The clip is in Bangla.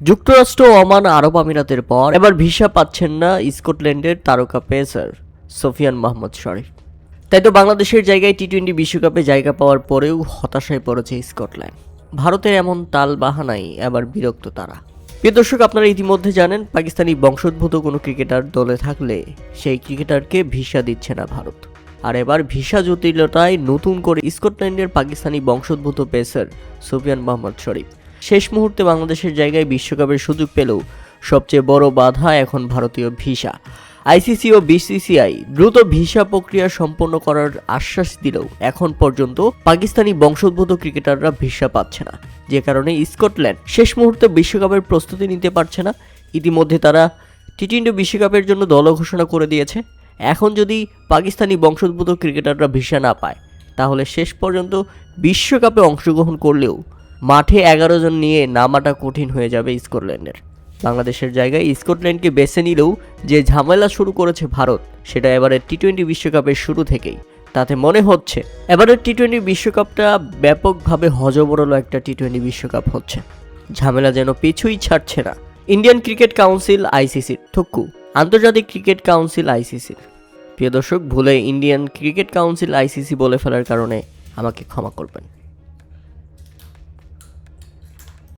যুক্তরাষ্ট্র, ওমান, আরব আমিরাতের পর এবার ভিসা পাচ্ছেন না স্কটল্যান্ডের তারকা পেসার সোফিয়ান মাহমুদ শরীফ। তাই তো বাংলাদেশের জায়গায় টি-20 বিশ্বকাপে জায়গা পাওয়ার পরেও হতাশায় পড়েছে স্কটল্যান্ড। ভারতের এমন তাল বাহানায় এবার বিরক্ত তারা। প্রিয় দর্শক, আপনারা ইতিমধ্যে জানেন পাকিস্তানি বংশোদ্ভূত কোনো ক্রিকেটার দলে থাকলে সেই ক্রিকেটারকে ভিসা দিচ্ছে না ভারত। আর এবার ভিসা জটিলতায় নতুন করে স্কটল্যান্ডের পাকিস্তানি বংশোদ্ভূত পেসার সোফিয়ান মাহমুদ শরীফ শেষ মুহূর্তে বাংলাদেশের জায়গায় বিশ্বকাপের সুযোগ পেলেও সবচেয়ে বড় বাধা এখন ভারতীয় ভিসা। আইসিসি ও বিসিসিআই দ্রুত ভিসা প্রক্রিয়া সম্পন্ন করার আশ্বাস দিলেও এখন পর্যন্ত পাকিস্তানি বংশোদ্ভূত ক্রিকেটাররা ভিসা পাচ্ছে না, যে কারণে স্কটল্যান্ড শেষ মুহূর্তে বিশ্বকাপের প্রস্তুতি নিতে পারছে না। ইতিমধ্যে তারা টি-20 বিশ্বকাপের জন্য দল ঘোষণা করে দিয়েছে। এখন যদি পাকিস্তানি বংশোদ্ভূত ক্রিকেটাররা ভিসা না পায়, তাহলে শেষ পর্যন্ত বিশ্বকাপে অংশগ্রহণ করলেও মাঠে 11 জন নিয়ে নামাটা কঠিন হয়ে যাবে স্কটল্যান্ডের। বাংলাদেশের জায়গায় স্কটল্যান্ডকে বেছে নিলেও যে ঝামেলা শুরু করেছে ভারত, সেটা এবারের টি-20 বিশ্বকাপের শুরু থেকেই। তাতে মনে হচ্ছে এবারের টি-20 বিশ্বকাপটা ব্যাপকভাবে হযবরল একটা টি-20 বিশ্বকাপ হচ্ছে। ঝামেলা যেন পিছুই ছাড়ছে না ইন্ডিয়ান ক্রিকেট কাউন্সিল আইসিসির, থুক্কু আন্তর্জাতিক ক্রিকেট কাউন্সিল আইসিসির। প্রিয় দর্শক, ভুলে ইন্ডিয়ান ক্রিকেট কাউন্সিল আইসিসি বলে ফেলার কারণে আমাকে ক্ষমা করবেন।